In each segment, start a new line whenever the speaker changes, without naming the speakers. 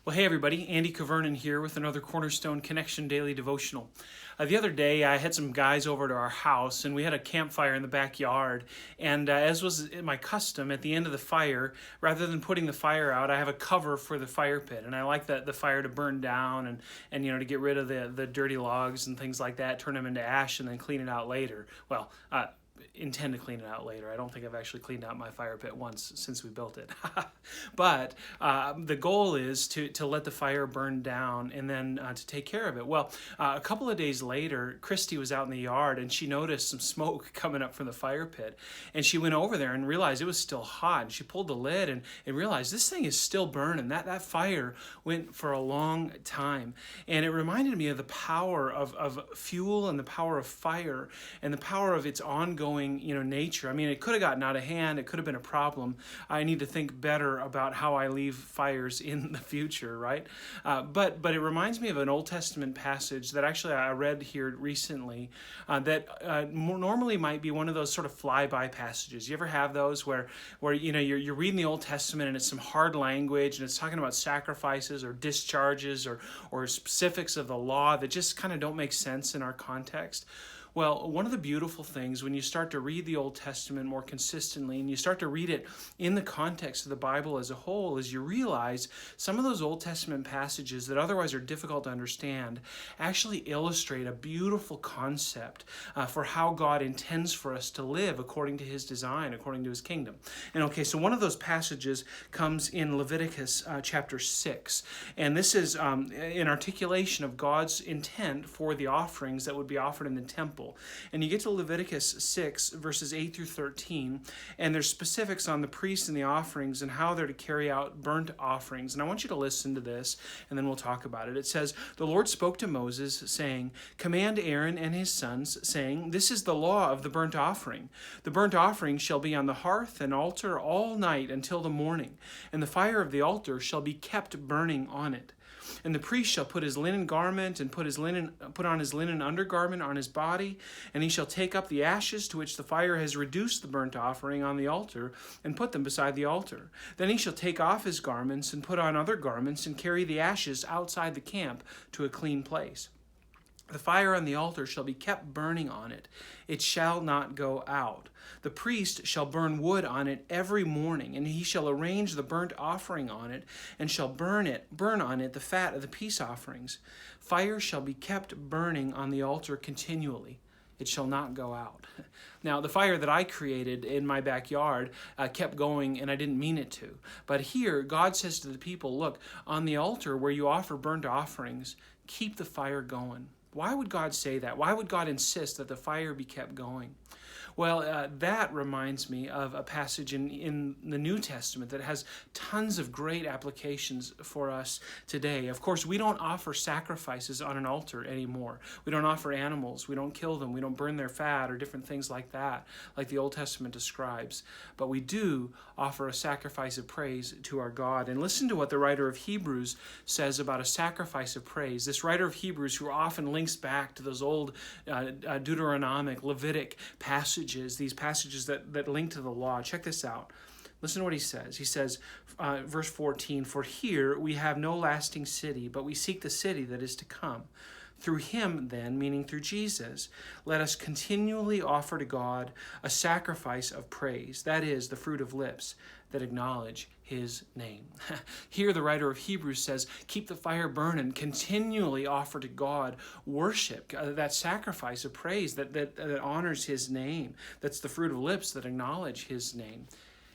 Well, hey everybody, Andy Kvernen here with another Cornerstone Connection Daily Devotional. The other day I had some guys over to our house and we had a campfire in the backyard, and as was my custom, at the end of the fire, rather than putting the fire out, I have a cover for the fire pit, and I like the fire to burn down and to get rid of the dirty logs and things like that, turn them into ash and then clean it out later. Well, intend to clean it out later. I don't think I've actually cleaned out my fire pit once since we built it. But the goal is to let the fire burn down and then to take care of it. Well, a couple of days later, Christy was out in the yard and she noticed some smoke coming up from the fire pit. And she went over there and realized it was still hot. And she pulled the lid and realized this thing is still burning. That fire went for a long time. And it reminded me of the power of fuel and the power of fire and the power of its ongoing nature. I mean, it could have gotten out of hand. It could have been a problem. I need to think better about how I leave fires in the future, right? But it reminds me of an Old Testament passage that actually I read here recently that normally might be one of those sort of flyby passages. You ever have those where you're reading the Old Testament and it's some hard language and it's talking about sacrifices or discharges or specifics of the law that just kind of don't make sense in our context? Well, one of the beautiful things when you start to read the Old Testament more consistently and you start to read it in the context of the Bible as a whole is you realize some of those Old Testament passages that otherwise are difficult to understand actually illustrate a beautiful concept for how God intends for us to live according to His design, according to His kingdom. And okay, so one of those passages comes in Leviticus chapter 6. And this is an articulation of God's intent for the offerings that would be offered in the temple. And you get to Leviticus 6, verses 8 through 13, and there's specifics on the priests and the offerings and how they're to carry out burnt offerings. And I want you to listen to this, and then we'll talk about it. It says, "The Lord spoke to Moses, saying, Command Aaron and his sons, saying, This is the law of the burnt offering. The burnt offering shall be on the hearth and altar all night until the morning, and the fire of the altar shall be kept burning on it. And the priest shall put his linen garment and put on his linen undergarment on his body, and he shall take up the ashes to which the fire has reduced the burnt offering on the altar, and put them beside the altar. Then he shall take off his garments and put on other garments, and carry the ashes outside the camp to a clean place. The fire on the altar shall be kept burning on it. It shall not go out. The priest shall burn wood on it every morning, and he shall arrange the burnt offering on it, and shall burn on it the fat of the peace offerings. Fire shall be kept burning on the altar continually. It shall not go out." Now, the fire that I created in my backyard kept going, and I didn't mean it to. But here, God says to the people, look, on the altar where you offer burnt offerings, keep the fire going. Why would God say that? Why would God insist that the fire be kept going? Well, that reminds me of a passage in the New Testament that has tons of great applications for us today. Of course, we don't offer sacrifices on an altar anymore. We don't offer animals. We don't kill them. We don't burn their fat or different things like that, like the Old Testament describes. But we do offer a sacrifice of praise to our God. And listen to what the writer of Hebrews says about a sacrifice of praise. This writer of Hebrews, who often links back to those old Deuteronomic, Levitic passages, these passages that link to the law. Check this out. Listen to what he says. He says, verse 14, "For here we have no lasting city, but we seek the city that is to come. Through him, then," meaning through Jesus, "let us continually offer to God a sacrifice of praise, that is, the fruit of lips that acknowledge his name." Here the writer of Hebrews says, keep the fire burning, continually offer to God worship, that sacrifice of praise that honors his name. That's the fruit of lips that acknowledge his name.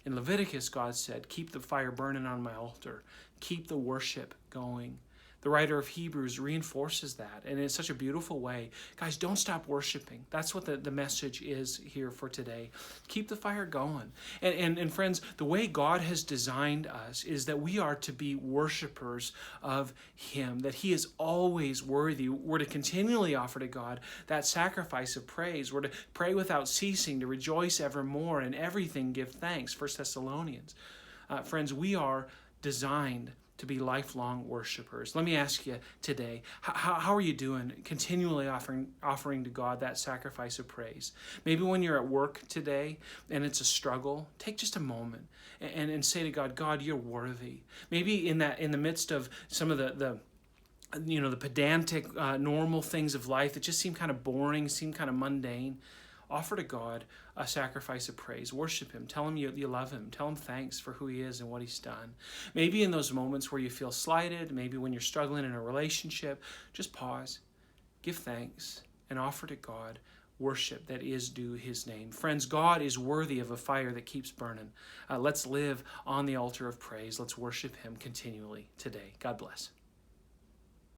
In Leviticus, God said, keep the fire burning on my altar. Keep the worship going. The writer of Hebrews reinforces that, and in such a beautiful way. Guys, don't stop worshiping. That's what the message is here for today. Keep the fire going. And friends, the way God has designed us is that we are to be worshipers of him, that he is always worthy. We're to continually offer to God that sacrifice of praise. We're to pray without ceasing, to rejoice evermore, and everything give thanks, 1 Thessalonians. Friends, we are designed to be lifelong worshipers. Let me ask you today, how are you doing continually offering to God that sacrifice of praise? Maybe when you're at work today and it's a struggle, take just a moment and say to God, God, you're worthy. Maybe in the midst of some of the pedantic, normal things of life that just seem kind of boring, seem kind of mundane, offer to God a sacrifice of praise. Worship him. Tell him you love him. Tell him thanks for who he is and what he's done. Maybe in those moments where you feel slighted, maybe when you're struggling in a relationship, just pause, give thanks, and offer to God worship that is due his name. Friends, God is worthy of a fire that keeps burning. Let's live on the altar of praise. Let's worship him continually today. God bless.